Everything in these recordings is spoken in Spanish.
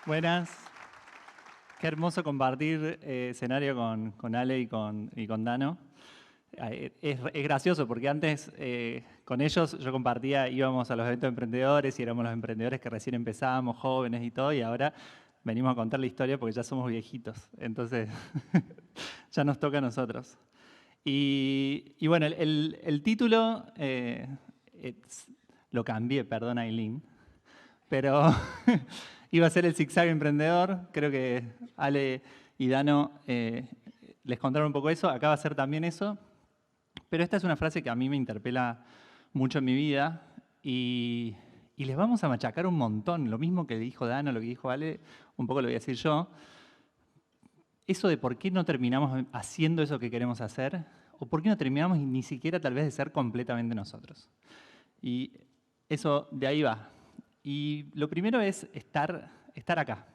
Buenas. Qué hermoso compartir escenario con Ale y con Dano. Es gracioso porque antes con ellos yo compartía, íbamos a los eventos de emprendedores y éramos los emprendedores que recién empezábamos, jóvenes y todo, y ahora venimos a contar la historia porque ya somos viejitos. Entonces ya nos toca a nosotros. Y bueno, el título lo cambié, perdón Aileen, pero iba a ser el zigzag emprendedor. Creo que Ale y Dano les contaron un poco eso. Acá va a ser también eso. Pero esta es una frase que a mí me interpela mucho en mi vida y les vamos a machacar un montón. Lo mismo que dijo Dano, lo que dijo Ale, un poco lo voy a decir yo. Eso de por qué no terminamos haciendo eso que queremos hacer o por qué no terminamos ni siquiera tal vez de ser completamente nosotros. Y eso de ahí va. Y lo primero es estar acá.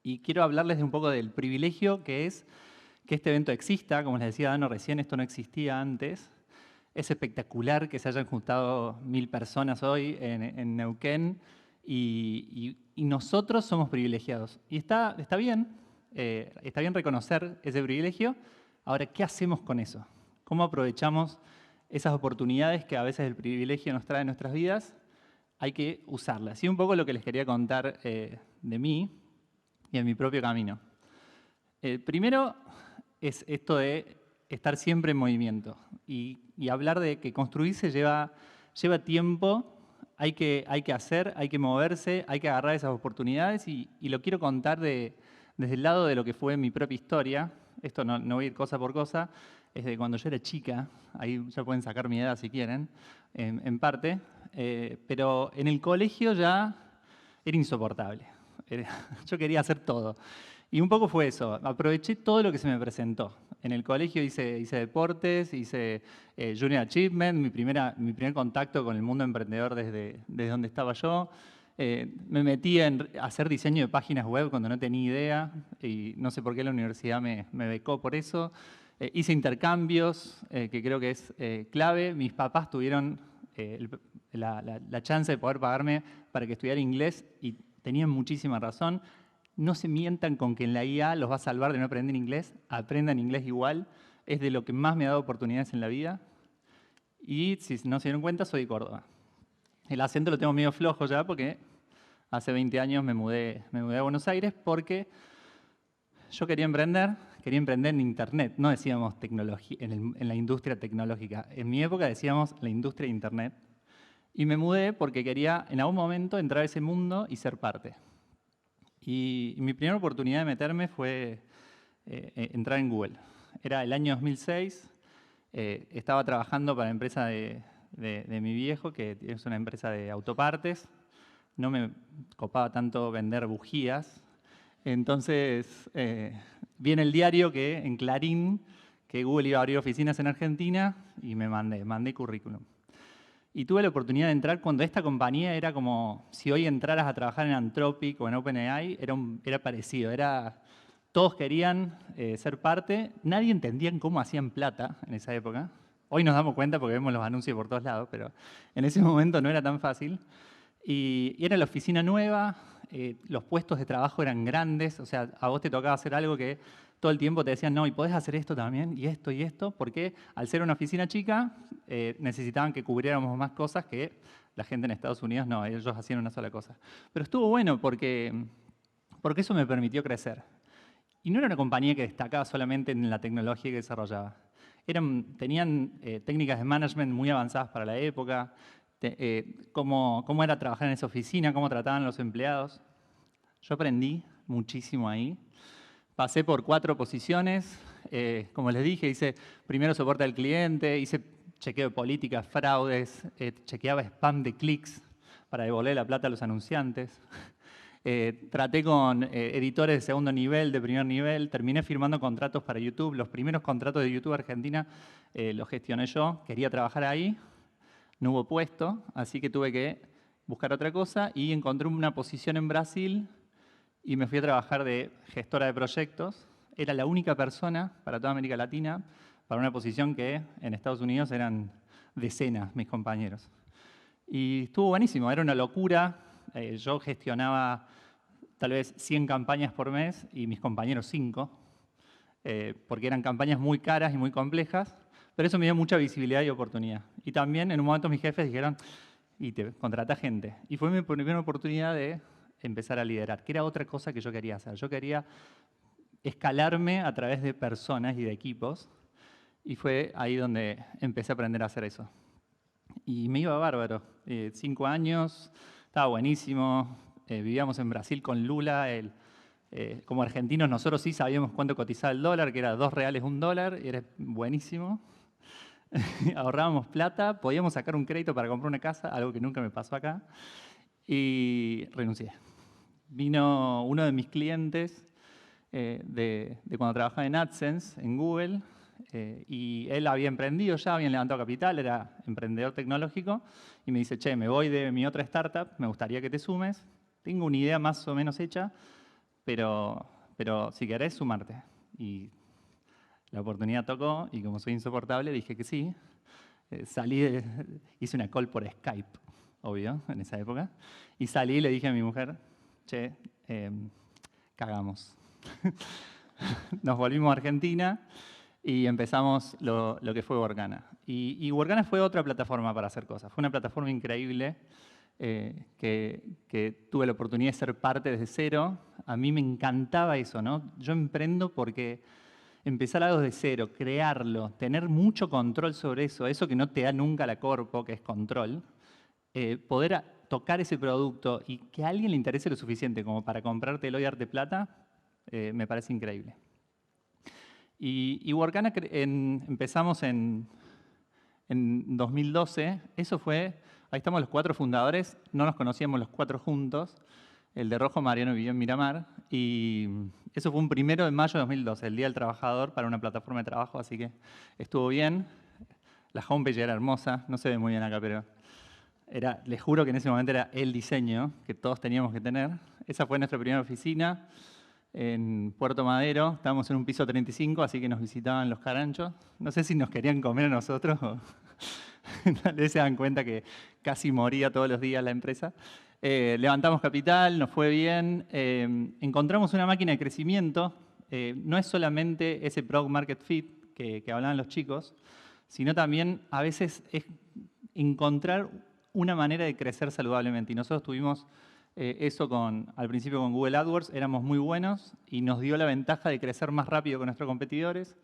Y quiero hablarles de un poco del privilegio que es que este evento exista. Como les decía Dano recién, esto no existía antes. Es espectacular que se hayan juntado 1000 personas hoy en Neuquén y nosotros somos privilegiados. Y está bien reconocer ese privilegio. Ahora, ¿qué hacemos con eso? ¿Cómo aprovechamos esas oportunidades que a veces el privilegio nos trae en nuestras vidas? Hay que usarlas. Y un poco lo que les quería contar de mí y en mi propio camino. Primero es esto de estar siempre en movimiento y hablar de que construirse lleva tiempo, hay que hacer, hay que moverse, hay que agarrar esas oportunidades y lo quiero contar desde el lado de lo que fue mi propia historia. Esto no voy a ir cosa por cosa, es de cuando yo era chica, ahí ya pueden sacar mi edad si quieren, en parte, pero en el colegio ya era insoportable. Yo quería hacer todo. Y un poco fue eso, aproveché todo lo que se me presentó. En el colegio hice deportes, hice Junior Achievement, mi primer contacto con el mundo emprendedor desde donde estaba yo. Me metí en hacer diseño de páginas web cuando no tenía idea y no sé por qué la universidad me becó por eso. Hice intercambios, que creo que es clave. Mis papás tuvieron la chance de poder pagarme para que estudiara inglés y tenían muchísima razón. No se mientan con que en la IA los va a salvar de no aprender inglés. Aprendan inglés igual. Es de lo que más me ha dado oportunidades en la vida. Y si no se dieron cuenta, soy de Córdoba. El acento lo tengo medio flojo ya porque hace 20 años me mudé a Buenos Aires porque yo quería emprender en Internet. No decíamos tecnología, en la industria tecnológica. En mi época decíamos la industria de Internet. Y me mudé porque quería en algún momento entrar a ese mundo y ser parte. Y mi primera oportunidad de meterme fue entrar en Google. Era el año 2006, estaba trabajando para la empresa de mi viejo, que es una empresa de autopartes. No me copaba tanto vender bujías. Entonces, vi en el diario que en Clarín que Google iba a abrir oficinas en Argentina y me mandé currículum. Y tuve la oportunidad de entrar cuando esta compañía era como si hoy entraras a trabajar en Anthropic o en OpenAI, era parecido. Todos querían ser parte, nadie entendía cómo hacían plata en esa época. Hoy nos damos cuenta porque vemos los anuncios por todos lados, pero en ese momento no era tan fácil. Y era la oficina nueva, los puestos de trabajo eran grandes, o sea, a vos te tocaba hacer algo que todo el tiempo te decían, no, y podés hacer esto también, y esto, porque al ser una oficina chica, necesitaban que cubriéramos más cosas que la gente en Estados Unidos no, ellos hacían una sola cosa. Pero estuvo bueno porque eso me permitió crecer. Y no era una compañía que destacaba solamente en la tecnología que desarrollaba. Tenían técnicas de management muy avanzadas para la época, cómo era trabajar en esa oficina, cómo trataban a los empleados. Yo aprendí muchísimo ahí. Pasé por 4 posiciones. Como les dije, hice primero soporte al cliente, hice chequeo de políticas, fraudes, chequeaba spam de clics para devolver la plata a los anunciantes. Traté con editores de segundo nivel, de primer nivel, terminé firmando contratos para YouTube. Los primeros contratos de YouTube Argentina los gestioné yo, quería trabajar ahí, no hubo puesto, así que tuve que buscar otra cosa y encontré una posición en Brasil y me fui a trabajar de gestora de proyectos. Era la única persona para toda América Latina para una posición que en Estados Unidos eran decenas mis compañeros. Y estuvo buenísimo, era una locura. Yo gestionaba tal vez 100 campañas por mes y mis compañeros 5, porque eran campañas muy caras y muy complejas, pero eso me dio mucha visibilidad y oportunidad. Y también en un momento mis jefes dijeron, y te contrata gente. Y fue mi primera oportunidad de empezar a liderar, que era otra cosa que yo quería hacer. Yo quería escalarme a través de personas y de equipos, y fue ahí donde empecé a aprender a hacer eso. Y me iba bárbaro. 5 años, estaba buenísimo. Vivíamos en Brasil con Lula. Como argentinos nosotros sí sabíamos cuánto cotizaba el dólar, que era 2 reales un dólar, y era buenísimo. Ahorrábamos plata, podíamos sacar un crédito para comprar una casa, algo que nunca me pasó acá, y renuncié. Vino uno de mis clientes de cuando trabajaba en AdSense, en Google, y él había emprendido ya, había levantado capital, era emprendedor tecnológico, y me dice, che, me voy de mi otra startup, me gustaría que te sumes, tengo una idea más o menos hecha, pero si querés, sumarte. Y la oportunidad tocó, y como soy insoportable, dije que sí. Hice una call por Skype, obvio, en esa época, y salí y le dije a mi mujer, che, cagamos. Nos volvimos a Argentina y empezamos lo que fue Workana. Y Workana fue otra plataforma para hacer cosas. Fue una plataforma increíble que tuve la oportunidad de ser parte desde cero. A mí me encantaba eso, ¿no? Yo emprendo porque empezar algo de cero, crearlo, tener mucho control sobre eso que no te da nunca la corpo, que es control, poder tocar ese producto y que a alguien le interese lo suficiente como para comprártelo y darte plata, me parece increíble. Y Workana empezamos en 2012. Eso fue, ahí estamos los 4 fundadores, no nos conocíamos los 4 juntos. El de rojo, Mariano, vivió en Miramar. Y eso fue un 1 de mayo de 2012, el Día del Trabajador, para una plataforma de trabajo, así que estuvo bien. La homepage era hermosa, no se ve muy bien acá, pero les juro que en ese momento era el diseño que todos teníamos que tener. Esa fue nuestra primera oficina en Puerto Madero. Estábamos en un piso 35, así que nos visitaban los caranchos. No sé si nos querían comer a nosotros o tal vez se dan cuenta que casi moría todos los días la empresa. Levantamos capital, nos fue bien. Encontramos una máquina de crecimiento. No es solamente ese product market fit que hablaban los chicos, sino también a veces es encontrar una manera de crecer saludablemente. Y nosotros tuvimos eso al principio con Google AdWords, éramos muy buenos y nos dio la ventaja de crecer más rápido que nuestros competidores,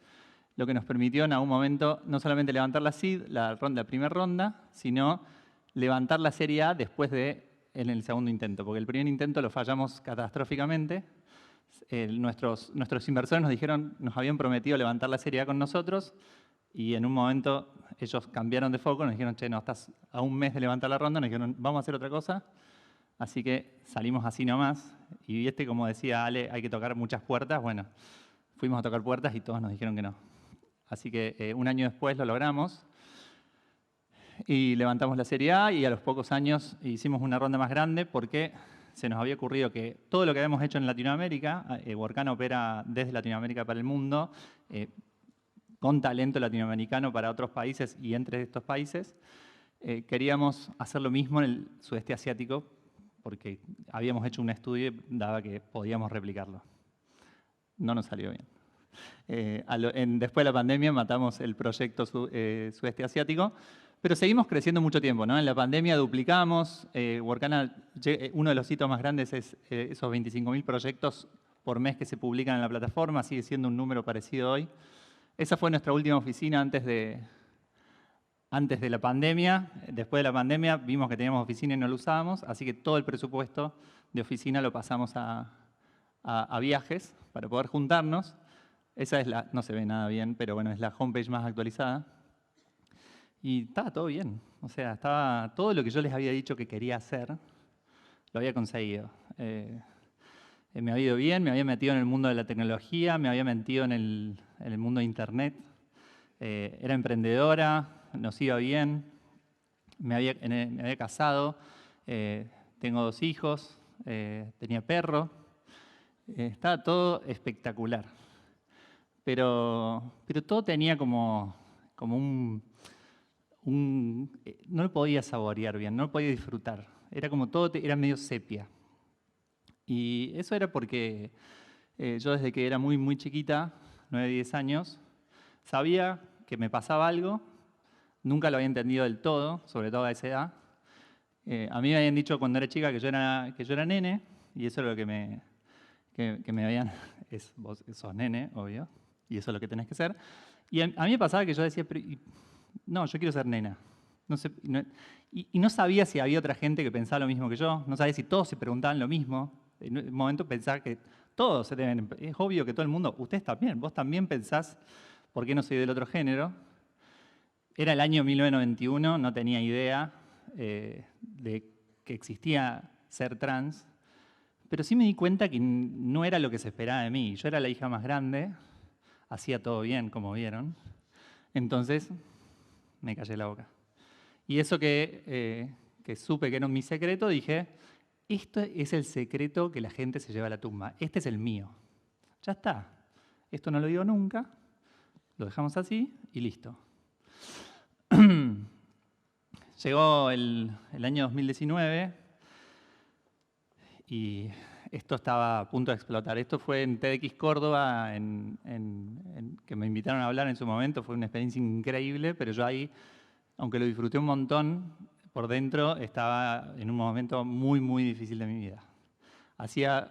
lo que nos permitió en algún momento no solamente levantar la seed, la primera ronda, sino levantar la serie A después en el segundo intento, porque el primer intento lo fallamos catastróficamente. Nuestros inversores nos habían prometido levantar la serie A con nosotros, y en un momento ellos cambiaron de foco, nos dijeron, che, no, estás a un mes de levantar la ronda, nos dijeron, vamos a hacer otra cosa. Así que salimos así nomás. Y como decía Ale, hay que tocar muchas puertas. Bueno, fuimos a tocar puertas y todos nos dijeron que no. Así que 1 año después lo logramos. Y levantamos la serie A y a los pocos años hicimos una ronda más grande porque se nos había ocurrido que todo lo que habíamos hecho en Latinoamérica, Workana opera desde Latinoamérica para el mundo, con talento latinoamericano para otros países y entre estos países. Queríamos hacer lo mismo en el sudeste asiático porque habíamos hecho un estudio y daba que podíamos replicarlo. No nos salió bien. Después de la pandemia matamos el proyecto sudeste asiático, pero seguimos creciendo mucho tiempo, ¿no? En la pandemia duplicamos. Workana, uno de los hitos más grandes es esos 25.000 proyectos por mes que se publican en la plataforma, sigue siendo un número parecido hoy. Esa fue nuestra última oficina antes de la pandemia. Después de la pandemia vimos que teníamos oficina y no lo usábamos, así que todo el presupuesto de oficina lo pasamos a viajes para poder juntarnos. Esa es no se ve nada bien, pero bueno, es la homepage más actualizada. Y estaba todo bien. O sea, estaba todo lo que yo les había dicho que quería hacer, lo había conseguido. Me había ido bien, me había metido en el mundo de la tecnología, me había metido en el mundo de Internet. Era emprendedora, nos iba bien, me había casado, tengo 2 hijos, tenía perro. Estaba todo espectacular. Pero todo tenía como no lo podía saborear bien, no lo podía disfrutar. Era como todo, era medio sepia. Y eso era porque yo desde que era muy, muy chiquita, 9, 10 años, sabía que me pasaba algo, nunca lo había entendido del todo, sobre todo a esa edad. A mí me habían dicho cuando era chica que yo era nene, y eso es lo que me habían... vos sos nene, obvio, y eso es lo que tenés que ser. Y a mí me pasaba que yo decía, no, yo quiero ser nena. No sé, y no sabía si había otra gente que pensaba lo mismo que yo, no sabía si todos se preguntaban lo mismo. En un momento pensaba que todos se deben... Es obvio que todo el mundo, ustedes también, vos también pensás, ¿por qué no soy del otro género? Era el año 1991, no tenía idea de que existía ser trans, pero sí me di cuenta que no era lo que se esperaba de mí. Yo era la hija más grande, hacía todo bien, como vieron, entonces me callé la boca. Y eso que supe que era mi secreto, dije, esto es el secreto que la gente se lleva a la tumba, este es el mío. Ya está, esto no lo digo nunca, lo dejamos así y listo. Llegó el año 2019 y esto estaba a punto de explotar. Esto fue en TEDx Córdoba, que me invitaron a hablar en su momento. Fue una experiencia increíble, pero yo ahí, aunque lo disfruté un montón, por dentro estaba en un momento muy, muy difícil de mi vida. Hacía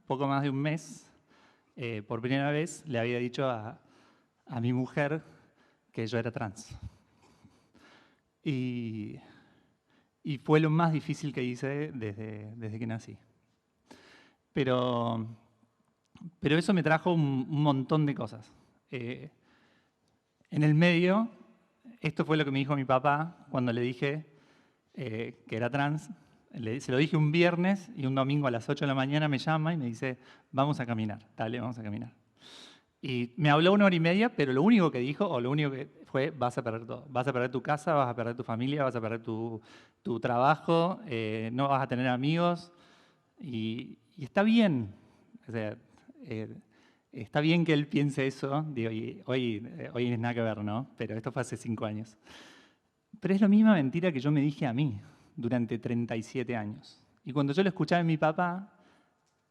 poco más de un mes, por primera vez, le había dicho a mi mujer que yo era trans. Y fue lo más difícil que hice desde que nací. Pero eso me trajo un montón de cosas. En el medio, esto fue lo que me dijo mi papá cuando le dije que era trans. Se lo dije un viernes y un domingo a las 8 de la mañana me llama y me dice, vamos a caminar, dale, vamos a caminar. Y me habló 1 hora y media, pero lo único que dijo, o lo único que fue, vas a perder todo. Vas a perder tu casa, vas a perder tu familia, vas a perder tu trabajo, no vas a tener amigos. Y está bien, o sea, está bien que él piense eso. Digo, y hoy es nada que ver, ¿no? Pero esto fue hace 5 años. Pero es la misma mentira que yo me dije a mí durante 37 años. Y cuando yo lo escuchaba en mi papá,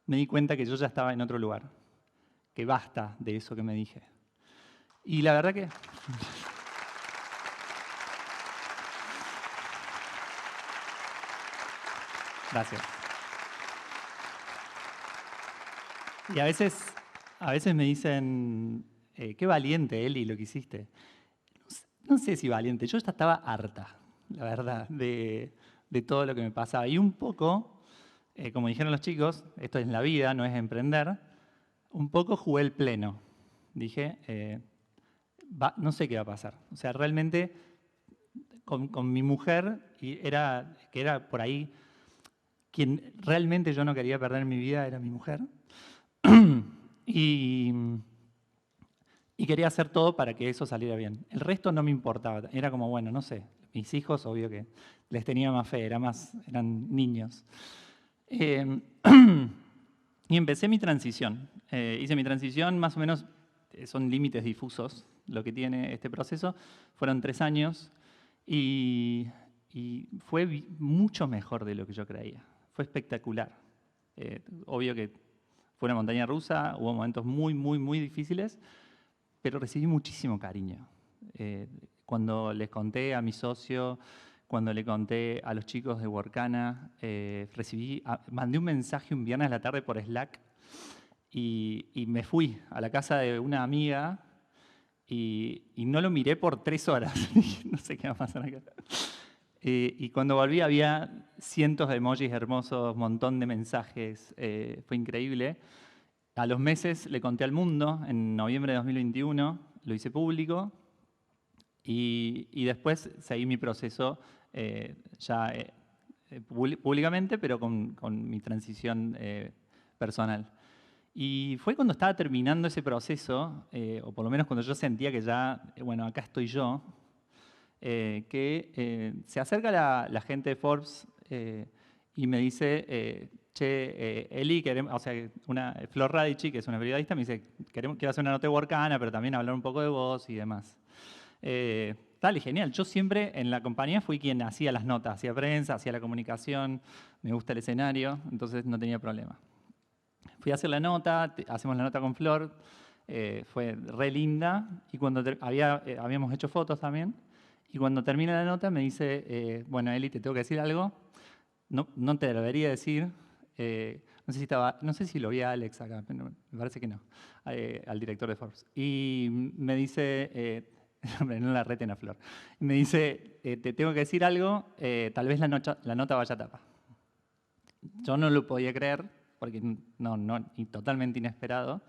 me di cuenta que yo ya estaba en otro lugar. Que basta de eso que me dije. Y la verdad que... Gracias. Y a veces me dicen, qué valiente, Eli, lo que hiciste. No sé si valiente, yo ya estaba harta, la verdad, de todo lo que me pasaba. Y un poco, como dijeron los chicos, esto es la vida, no es emprender, un poco jugué el pleno. Dije, no sé qué va a pasar. O sea, realmente con mi mujer, que era por ahí, quien realmente yo no quería perder en mi vida era mi mujer. Y quería hacer todo para que eso saliera bien. El resto no me importaba. Era como, bueno, no sé. Mis hijos, obvio que les tenía más fe, eran niños. Y empecé mi transición. Hice mi transición, más o menos, son límites difusos lo que tiene este proceso. Fueron 3 años y fue mucho mejor de lo que yo creía. Fue espectacular. Obvio que fue una montaña rusa, hubo momentos muy, muy, muy difíciles, pero recibí muchísimo cariño. Cuando les conté a mi socio, cuando le conté a los chicos de Workana, mandé un mensaje un viernes a la tarde por Slack y me fui a la casa de una amiga y no lo miré por 3 horas. No sé qué va a pasar acá. Y cuando volví había cientos de emojis hermosos, un montón de mensajes, fue increíble. A los meses le conté al mundo, en noviembre de 2021, lo hice público y después seguí mi proceso públicamente, pero con mi transición personal. Y fue cuando estaba terminando ese proceso, o por lo menos cuando yo sentía que ya, bueno, acá estoy yo, que se acerca la gente de Forbes y me dice, che, Eli, o sea, Flor Radici, que es una periodista, me dice, quiero hacer una nota de Workana, pero también hablar un poco de vos y demás. Dale, genial. Yo siempre en la compañía fui quien hacía las notas, hacía prensa, hacía la comunicación, me gusta el escenario, entonces no tenía problema. fui a hacer la nota, hacemos la nota con Flor, fue re linda, y cuando habíamos hecho fotos también, y cuando termina la nota me dice, bueno, Eli, te tengo que decir algo, no te lo debería decir, no sé si lo vi a Alex acá, pero me parece que no, al director de Forbes. Y me dice, no la reten a Flor, y me dice, te tengo que decir algo, tal vez la nota vaya a tapa. Yo no lo podía creer, porque y totalmente inesperado.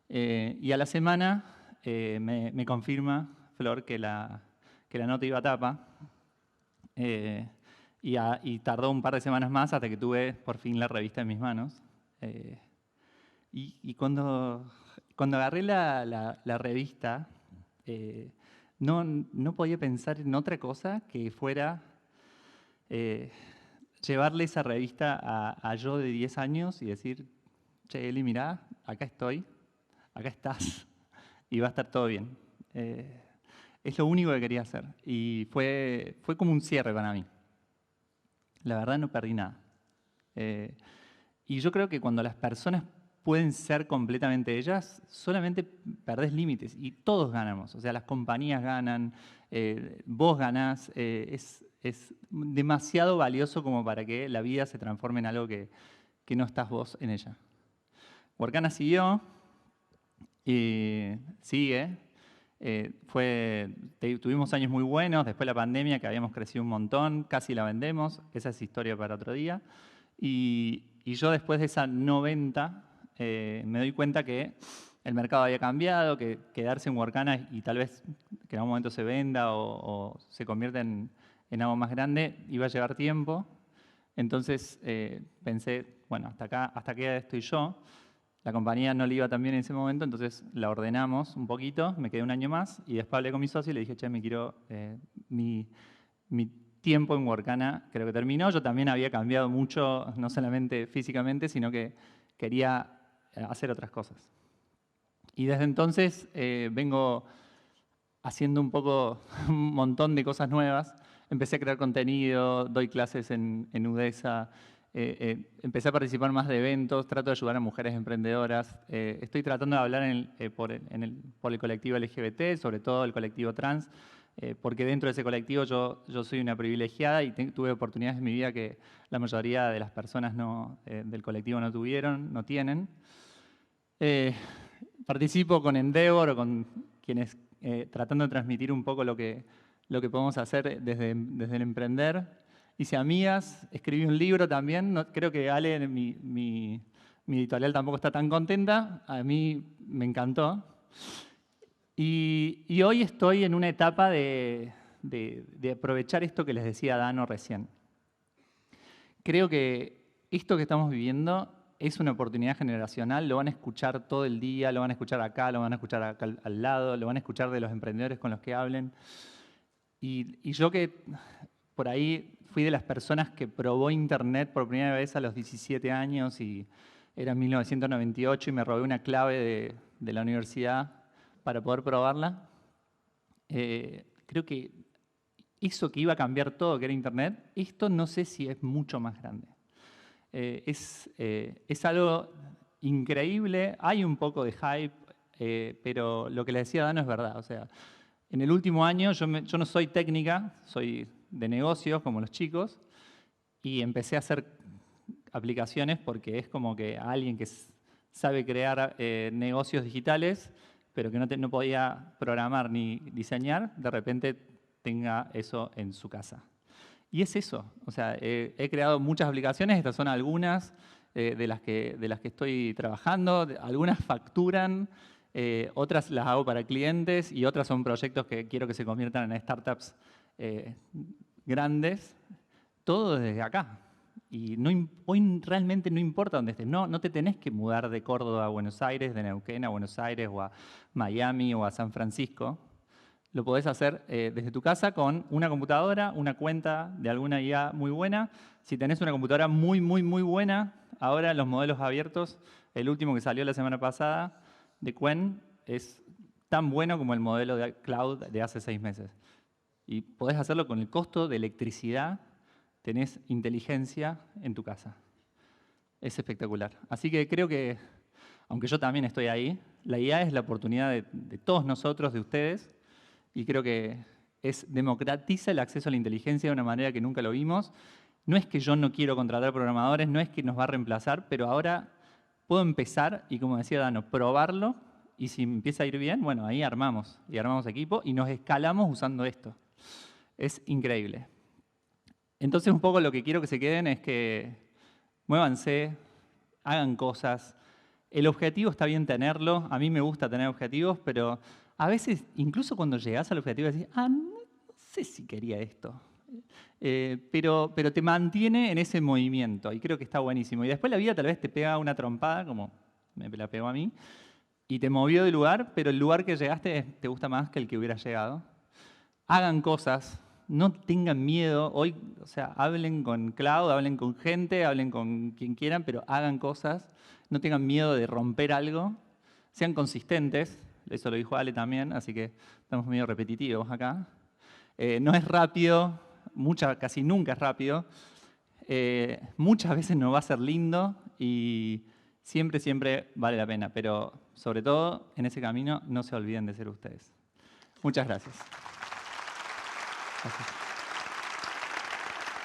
Y a la semana me confirma Flor que la nota iba a tapa. Y tardó un par de semanas más hasta que tuve por fin la revista en mis manos. Y cuando agarré la revista, no podía pensar en otra cosa que fuera llevarle esa revista a yo de 10 años y decir, che, Eli, mirá, acá estoy, acá estás, y va a estar todo bien. Es lo único que quería hacer. Y fue como un cierre para mí. La verdad no perdí nada. Y yo creo que cuando las personas pueden ser completamente ellas, solamente perdés límites y todos ganamos. O sea, las compañías ganan, vos ganás. Es demasiado valioso como para que la vida se transforme en algo que no estás vos en ella. Workana siguió y sigue. Tuvimos años muy buenos, después de la pandemia que habíamos crecido un montón, casi la vendemos, esa es historia para otro día. Y yo después de esa 90 me doy cuenta que el mercado había cambiado, que quedarse en Workana y tal vez que en algún momento se venda o se convierta en algo más grande, iba a llevar tiempo. Entonces pensé, bueno, hasta acá estoy yo. La compañía no le iba tan bien en ese momento, entonces la ordenamos un poquito, me quedé un año más y después hablé con mi socio y le dije, che, me quiero, mi tiempo en Workana creo que terminó. Yo también había cambiado mucho, no solamente físicamente, sino que quería hacer otras cosas. Y desde entonces vengo haciendo un montón de cosas nuevas. Empecé a crear contenido, doy clases en UDESA, empecé a participar más de eventos, trato de ayudar a mujeres emprendedoras. Estoy tratando de hablar por el colectivo LGBT, sobre todo el colectivo trans, porque dentro de ese colectivo yo soy una privilegiada y tuve oportunidades en mi vida que la mayoría de las personas del colectivo no tuvieron, no tienen. Participo con Endeavor o con quienes tratando de transmitir un poco lo que podemos hacer desde el emprender. Hice amigas, escribí un libro también. Creo que Ale, mi editorial, tampoco está tan contenta. A mí me encantó. Y hoy estoy en una etapa de aprovechar esto que les decía Dano recién. Creo que esto que estamos viviendo es una oportunidad generacional, lo van a escuchar todo el día, lo van a escuchar acá, lo van a escuchar acá al lado, lo van a escuchar de los emprendedores con los que hablen. Y yo que por ahí fui de las personas que probó Internet por primera vez a los 17 años y era 1998 y me robé una clave de la universidad para poder probarla. Creo que eso que iba a cambiar todo, que era Internet, esto no sé si es mucho más grande. Es algo increíble, hay un poco de hype, pero lo que le decía Dano es verdad. O sea, en el último año yo no soy técnica, soy de negocios como los chicos, y empecé a hacer aplicaciones porque es como que alguien que sabe crear negocios digitales, pero que no podía programar ni diseñar, de repente tenga eso en su casa. Y es eso, o sea, he creado muchas aplicaciones, estas son algunas de las que estoy trabajando, algunas facturan, otras las hago para clientes y otras son proyectos que quiero que se conviertan en startups grandes, todo desde acá. Y hoy realmente no importa dónde estés, no te tenés que mudar de Córdoba a Buenos Aires, de Neuquén a Buenos Aires o a Miami o a San Francisco. Lo podés hacer desde tu casa con una computadora, una cuenta de alguna IA muy buena. Si tenés una computadora muy, muy, muy buena, ahora los modelos abiertos, el último que salió la semana pasada de Qwen es tan bueno como el modelo de cloud de hace 6 meses. Y podés hacerlo con el costo de electricidad, tenés inteligencia en tu casa. es espectacular. Así que creo que, aunque yo también estoy ahí, la IA es la oportunidad de todos nosotros, de ustedes, y creo que democratiza el acceso a la inteligencia de una manera que nunca lo vimos. No es que yo no quiero contratar programadores, no es que nos va a reemplazar, pero ahora puedo empezar y, como decía Dano, probarlo, y si empieza a ir bien, bueno, ahí armamos, y armamos equipo, y nos escalamos usando esto. Es increíble. Entonces, un poco lo que quiero que se queden es que muévanse, hagan cosas. El objetivo está bien tenerlo, a mí me gusta tener objetivos, pero a veces, incluso cuando llegás al objetivo, decís, no sé si quería esto. Pero te mantiene en ese movimiento y creo que está buenísimo. Y después la vida tal vez te pega una trompada, como me la pegó a mí, y te movió de lugar, pero el lugar que llegaste te gusta más que el que hubiera llegado. Hagan cosas, no tengan miedo. Hoy, o sea, hablen con Cloud, hablen con gente, hablen con quien quieran, pero hagan cosas. No tengan miedo de romper algo. Sean consistentes. Eso lo dijo Ale también, así que estamos medio repetitivos acá. No es rápido, casi nunca es rápido. Muchas veces no va a ser lindo y siempre, siempre vale la pena. Pero sobre todo, en ese camino, no se olviden de ser ustedes. Muchas gracias. Gracias.